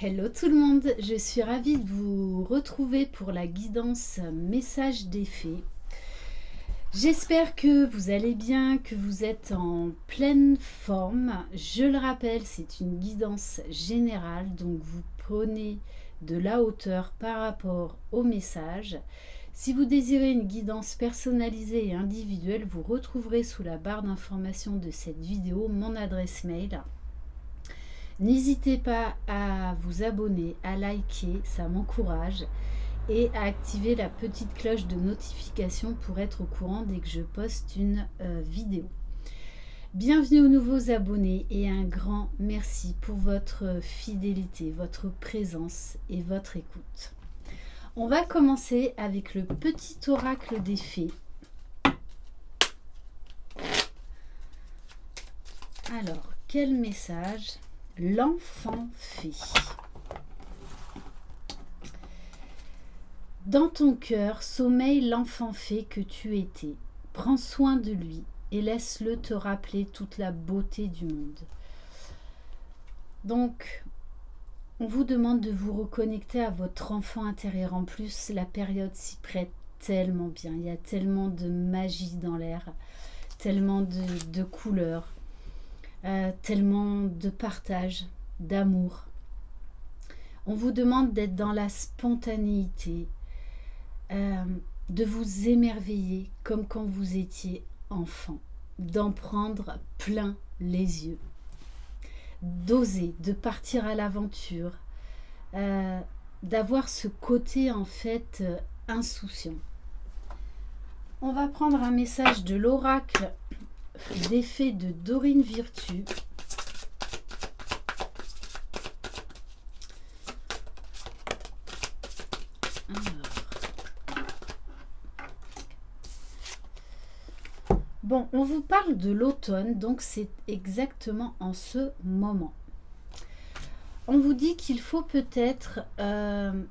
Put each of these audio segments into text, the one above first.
Hello tout le monde, je suis ravie de vous retrouver pour la guidance message des fées. J'espère que vous allez bien, que vous êtes en pleine forme. Je le rappelle, c'est une guidance générale, donc vous prenez de la hauteur par rapport au message. Si vous désirez une guidance personnalisée et individuelle, vous retrouverez sous la barre d'information de cette vidéo mon adresse mail. N'hésitez pas à vous abonner, à liker, ça m'encourage, et à activer la petite cloche de notification pour être au courant dès que je poste une vidéo. Bienvenue aux nouveaux abonnés et un grand merci pour votre fidélité, votre présence et votre écoute. On va commencer avec le petit oracle des fées. Alors, quel message ? L'enfant fée. Dans ton cœur sommeille l'enfant fée que tu étais. Prends soin de lui et laisse-le te rappeler toute la beauté du monde. Donc, on vous demande de vous reconnecter à votre enfant intérieur. En plus, la période s'y prête tellement bien. Il y a tellement de magie dans l'air, tellement de couleurs. Tellement de partage, d'amour. On vous demande d'être dans la spontanéité, de vous émerveiller comme quand vous étiez enfant, d'en prendre plein les yeux, d'oser, de partir à l'aventure, d'avoir ce côté en fait insouciant. On va prendre un message de l'oracle des fées de Dorine Virtue. Bon, on vous parle de l'automne, donc c'est exactement en ce moment. On vous dit qu'il faut peut-être, on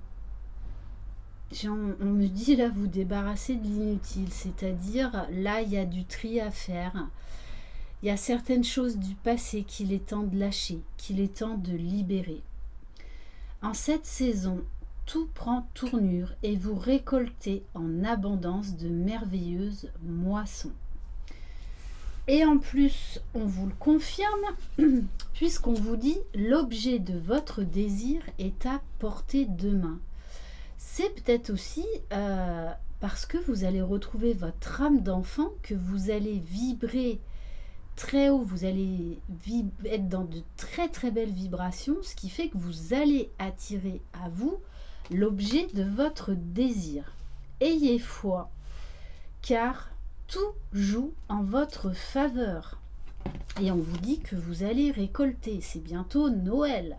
me dit là, vous débarrasser de l'inutile, c'est-à-dire là, il y a du tri à faire. Il y a certaines choses du passé qu'il est temps de lâcher, qu'il est temps de libérer. En cette saison, tout prend tournure et vous récoltez en abondance de merveilleuses moissons. Et en plus, on vous le confirme, puisqu'on vous dit l'objet de votre désir est à portée de main. C'est peut-être aussi parce que vous allez retrouver votre âme d'enfant, que vous allez vibrer très haut, vous allez être dans de très très belles vibrations, ce qui fait que vous allez attirer à vous l'objet de votre désir. Ayez foi, car tout joue en votre faveur. Et on vous dit que vous allez récolter, c'est bientôt Noël.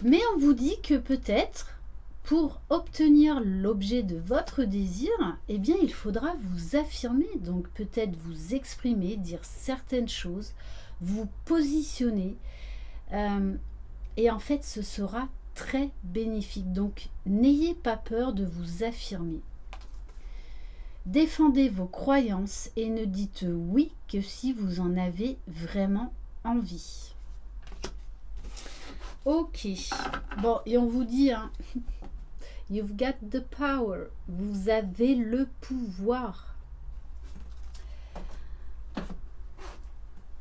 Mais on vous dit que peut-être, pour obtenir l'objet de votre désir, eh bien, il faudra vous affirmer, donc peut-être vous exprimer, dire certaines choses, vous positionner. Et en fait, ce sera très bénéfique. Donc, n'ayez pas peur de vous affirmer. Défendez vos croyances et ne dites oui que si vous en avez vraiment envie. Ok. Bon, et on vous dit, hein, You've got the power. Vous avez le pouvoir.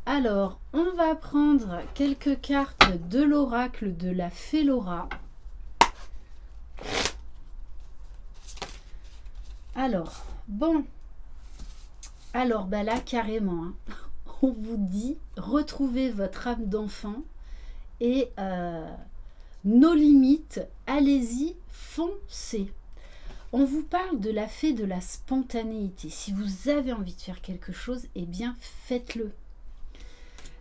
Alors, on va prendre quelques cartes de l'oracle de la fée Laura. Alors, bon. Alors, bah là, carrément, hein, on vous dit, retrouvez votre âme d'enfant et nos limites, allez-y, foncez. On vous parle de la fée de la spontanéité. Si vous avez envie de faire quelque chose, eh bien faites-le.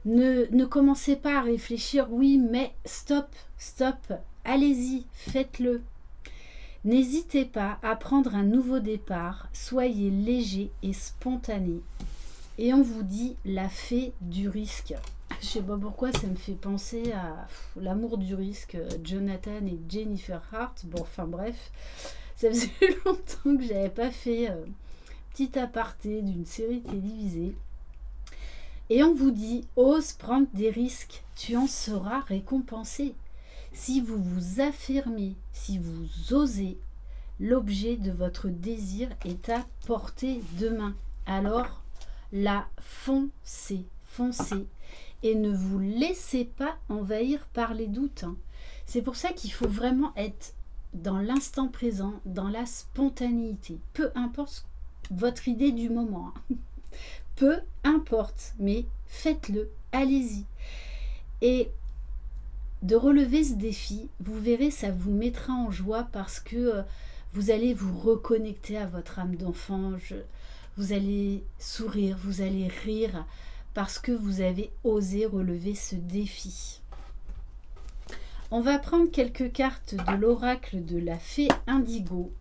Ne commencez pas à réfléchir, oui, mais stop, allez-y, faites-le. N'hésitez pas à prendre un nouveau départ, soyez léger et spontané. Et on vous dit la fée du risque. Je sais pas pourquoi ça me fait penser à l'amour du risque, Jonathan et Jennifer Hart. Bon, enfin bref, ça faisait longtemps que j'avais pas fait petit aparté d'une série télévisée. Et on vous dit, ose prendre des risques, tu en seras récompensé. Si vous vous affirmez, si vous osez, l'objet de votre désir est à portée de main. Alors, là, foncez, foncez. Et ne vous laissez pas envahir par les doutes. C'est pour ça qu'il faut vraiment être dans l'instant présent, dans la spontanéité. Peu importe votre idée du moment. Peu importe, mais faites-le, allez-y. Et de relever ce défi, vous verrez, ça vous mettra en joie parce que vous allez vous reconnecter à votre âme d'enfant. Vous allez sourire, vous allez rire parce que vous avez osé relever ce défi. On va prendre quelques cartes de l'oracle de la fée indigo.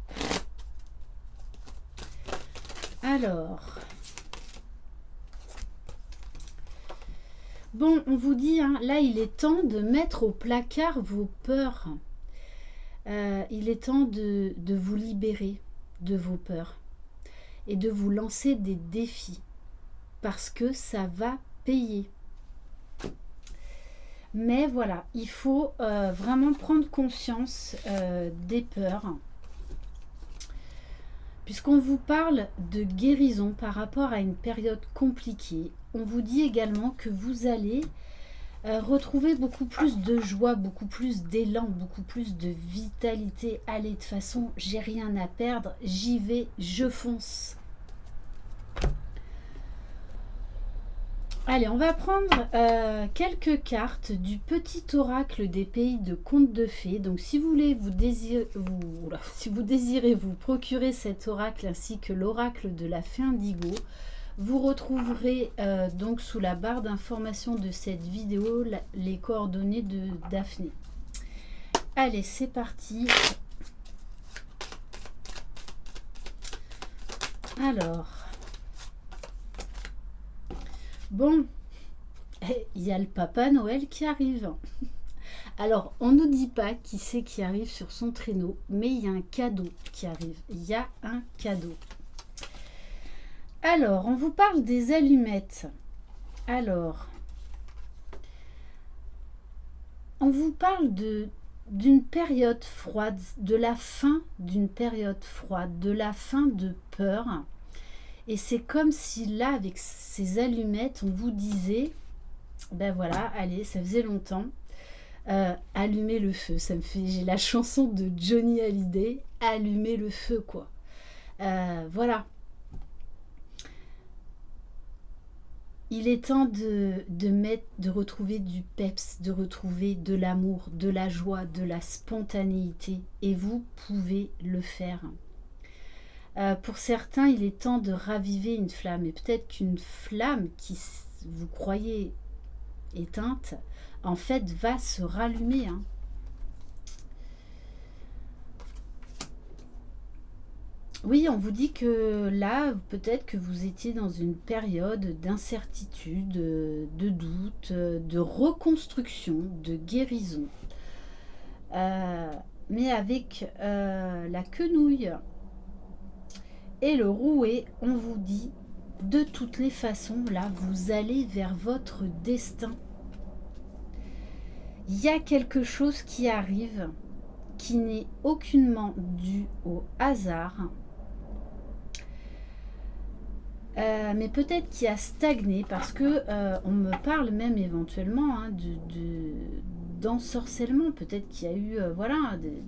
Alors, bon, on vous dit, là, il est temps de mettre au placard vos peurs. Il est temps de vous libérer de vos peurs et de vous lancer des défis parce que ça va payer. Mais voilà, il faut vraiment prendre conscience des peurs. Puisqu'on vous parle de guérison par rapport à une période compliquée, on vous dit également que vous allez retrouver beaucoup plus de joie, beaucoup plus d'élan, beaucoup plus de vitalité. Allez, de toute façon, j'ai rien à perdre, j'y vais, je fonce. Allez, on va prendre quelques cartes du petit oracle des pays de contes de fées. Donc, si vous voulez si vous désirez vous procurer cet oracle ainsi que l'oracle de la fée indigo, vous retrouverez donc sous la barre d'information de cette vidéo les coordonnées de Daphné. Allez, c'est parti. Alors, bon, il y a le Papa Noël qui arrive. Alors, on ne nous dit pas qui c'est qui arrive sur son traîneau, mais il y a un cadeau qui arrive. Il y a un cadeau. Alors, on vous parle des allumettes. Alors, on vous parle d'une période froide, de la fin d'une période froide, de la fin de peur. Et c'est comme si là, avec ces allumettes, on vous disait, ben voilà, allez, ça faisait longtemps, allumez le feu. Ça me fait, j'ai la chanson de Johnny Hallyday, allumez le feu, quoi. Voilà. Il est temps de retrouver du peps, de retrouver de l'amour, de la joie, de la spontanéité. Et vous pouvez le faire. Pour certains, il est temps de raviver une flamme. Et peut-être qu'une flamme qui vous croyez éteinte, en fait, va se rallumer. Oui, on vous dit que là, peut-être que vous étiez dans une période d'incertitude, de doute, de reconstruction, de guérison. Mais avec la quenouille et le rouet, on vous dit, de toutes les façons, là, vous allez vers votre destin. Il y a quelque chose qui arrive qui n'est aucunement dû au hasard. Mais peut-être qu'il a stagné parce que on me parle même éventuellement d'ensorcellement. Peut-être qu'il y a eu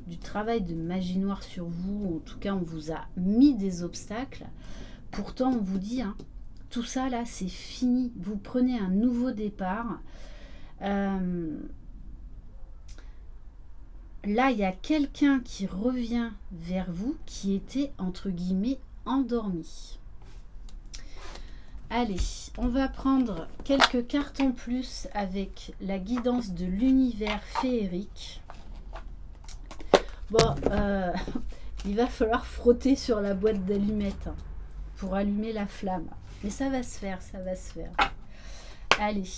du travail de magie noire sur vous. En tout cas, on vous a mis des obstacles. Pourtant, on vous dit, tout ça là, c'est fini. Vous prenez un nouveau départ. Là, il y a quelqu'un qui revient vers vous qui était, entre guillemets, endormi. Allez, on va prendre quelques cartes en plus avec la guidance de l'univers féerique. Bon, il va falloir frotter sur la boîte d'allumettes pour allumer la flamme. Mais ça va se faire, ça va se faire. Allez.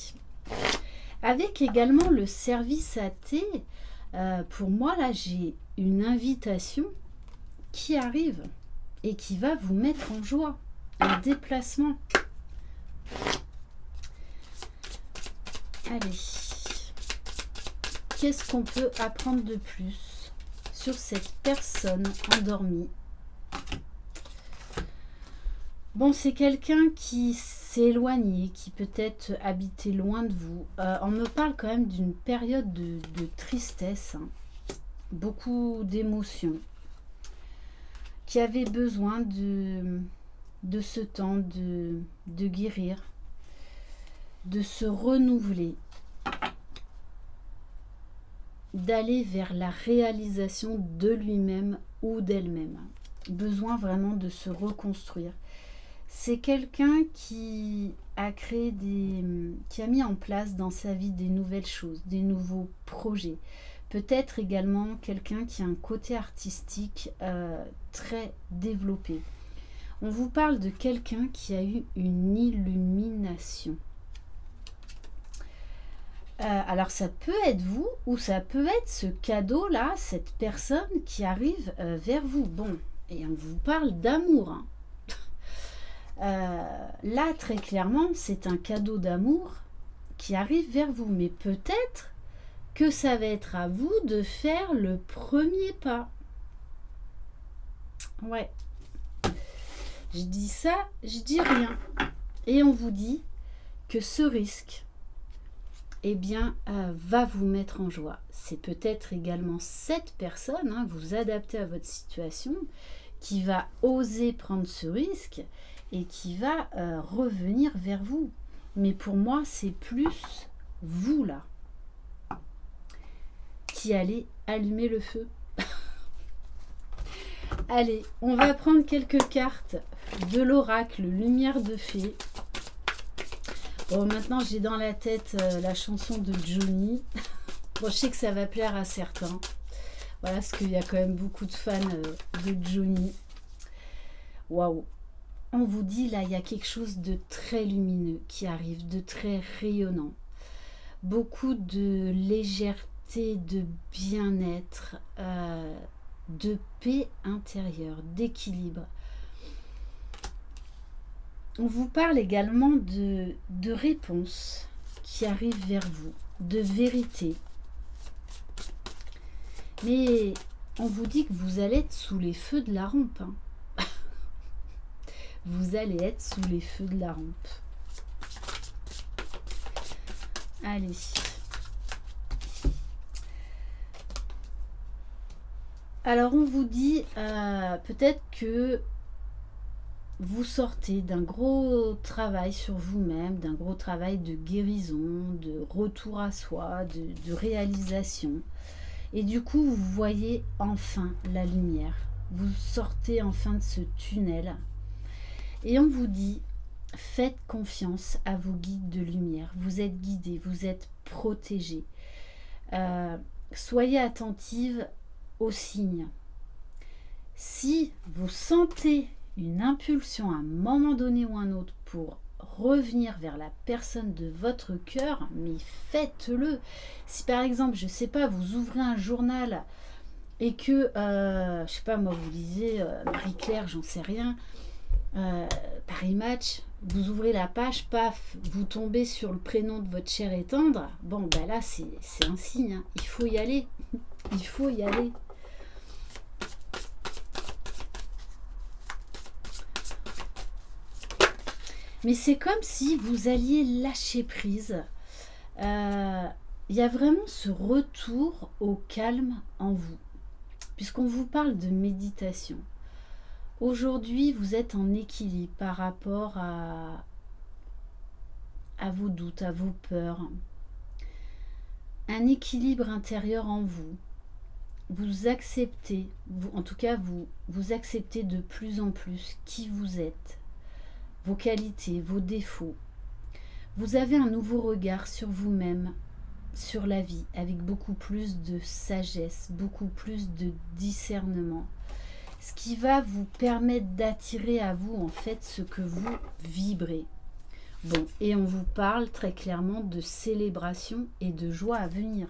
Avec également le service à thé, pour moi, là, j'ai une invitation qui arrive et qui va vous mettre en joie. Un déplacement. Allez. Qu'est-ce qu'on peut apprendre de plus sur cette personne endormie? Bon, c'est quelqu'un qui s'est éloigné, qui peut-être habitait loin de vous. On me parle quand même d'une période de tristesse, hein, beaucoup d'émotions, qui avait besoin de ce temps de guérir, de se renouveler, d'aller vers la réalisation de lui-même ou d'elle-même. Besoin vraiment de se reconstruire. C'est quelqu'un qui a créé qui a mis en place dans sa vie des nouvelles choses, des nouveaux projets. Peut-être également quelqu'un qui a un côté artistique très développé. On vous parle de quelqu'un qui a eu une illumination. Alors ça peut être vous ou ça peut être ce cadeau-là, cette personne qui arrive vers vous. Bon, et on vous parle d'amour, hein. Là, très clairement, c'est un cadeau d'amour qui arrive vers vous. Mais peut-être que ça va être à vous de faire le premier pas. Ouais. Je dis ça, je dis rien. Et on vous dit que ce risque, eh bien, va vous mettre en joie. C'est peut-être également cette personne, hein, vous adaptez à votre situation, qui va oser prendre ce risque et qui va revenir vers vous. Mais pour moi, c'est plus vous, là, qui allez allumer le feu. Allez, on va prendre quelques cartes de l'oracle Lumière de Fée. Bon, maintenant, j'ai dans la tête la chanson de Johnny. Bon, je sais que ça va plaire à certains. Voilà, parce qu'il y a quand même beaucoup de fans de Johnny. Waouh! On vous dit, là, il y a quelque chose de très lumineux qui arrive, de très rayonnant. Beaucoup de légèreté, de bien-être, de paix intérieure, d'équilibre. On vous parle également de réponses qui arrivent vers vous, de vérité. Mais on vous dit que vous allez être sous les feux de la rampe, hein. Vous allez être sous les feux de la rampe. Allez. Alors on vous dit peut-être que vous sortez d'un gros travail sur vous-même, d'un gros travail de guérison, de retour à soi, de réalisation. Et du coup, vous voyez enfin la lumière. Vous sortez enfin de ce tunnel. Et on vous dit, faites confiance à vos guides de lumière. Vous êtes guidés, vous êtes protégés. Soyez attentive aux signes. Si vous sentez une impulsion à un moment donné ou un autre pour revenir vers la personne de votre cœur, mais faites-le. Si par exemple, je ne sais pas, vous ouvrez un journal et que, je ne sais pas moi, vous lisez Marie-Claire, j'en sais rien, Paris Match, vous ouvrez la page, paf, vous tombez sur le prénom de votre cher et tendre, bon, ben là, c'est un signe, hein. Il faut y aller, il faut y aller. Mais c'est comme si vous alliez lâcher prise. Il y a vraiment ce retour au calme en vous, puisqu'on vous parle de méditation. Aujourd'hui, vous êtes en équilibre par rapport à vos doutes, à vos peurs. Un équilibre intérieur en vous. Vous acceptez, en tout cas, vous acceptez de plus en plus qui vous êtes, vos qualités, vos défauts. Vous avez un nouveau regard sur vous-même, sur la vie, avec beaucoup plus de sagesse, beaucoup plus de discernement. Ce qui va vous permettre d'attirer à vous en fait ce que vous vibrez. Bon, et on vous parle très clairement de célébration et de joie à venir.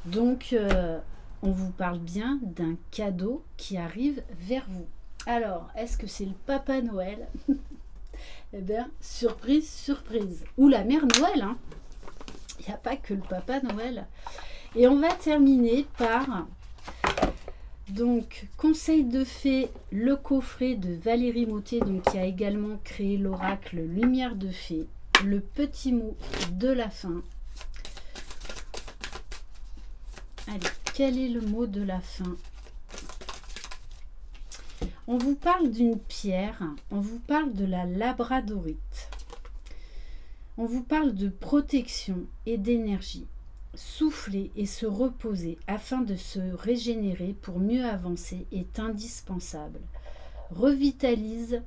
Donc, on vous parle bien d'un cadeau qui arrive vers vous. Alors, est-ce que c'est le Papa Noël? Eh bien, surprise, surprise. Ou la Mère Noël, hein. pas que le Papa Noël. Et on va terminer par, donc, Conseil de fées, le coffret de Valérie Mottet, donc, qui a également créé l'oracle Lumière de fées, le petit mot de la fin. Allez, quel est le mot de la fin? On vous parle d'une pierre, on vous parle de la labradorite. On vous parle de protection et d'énergie. Souffler et se reposer afin de se régénérer pour mieux avancer est indispensable. Revitalisez,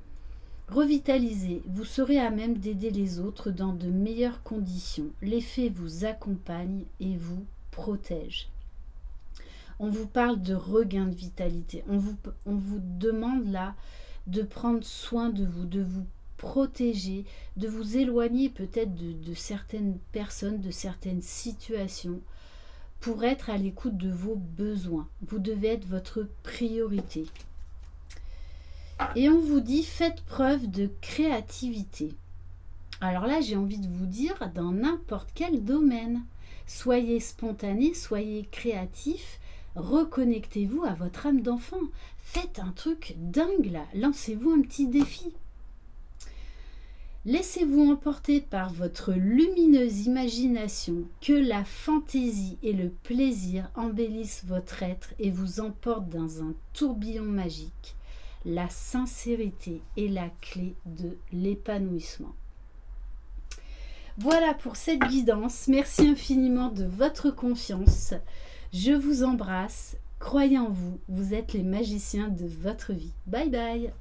vous serez à même d'aider les autres dans de meilleures conditions. Les fées vous accompagnent et vous protègent. On vous parle de regain de vitalité. On vous demande là de prendre soin de vous protéger, de vous éloigner peut-être de certaines personnes, de certaines situations pour être à l'écoute de vos besoins. Vous devez être votre priorité. Et on vous dit, faites preuve de créativité. Alors là, j'ai envie de vous dire, dans n'importe quel domaine, soyez spontané, soyez créatif, reconnectez-vous à votre âme d'enfant. Faites un truc dingue là, lancez-vous un petit défi. Laissez-vous emporter par votre lumineuse imagination, que la fantaisie et le plaisir embellissent votre être et vous emportent dans un tourbillon magique. La sincérité est la clé de l'épanouissement. Voilà pour cette guidance. Merci infiniment de votre confiance. Je vous embrasse. Croyez en vous. Vous êtes les magiciens de votre vie. Bye bye.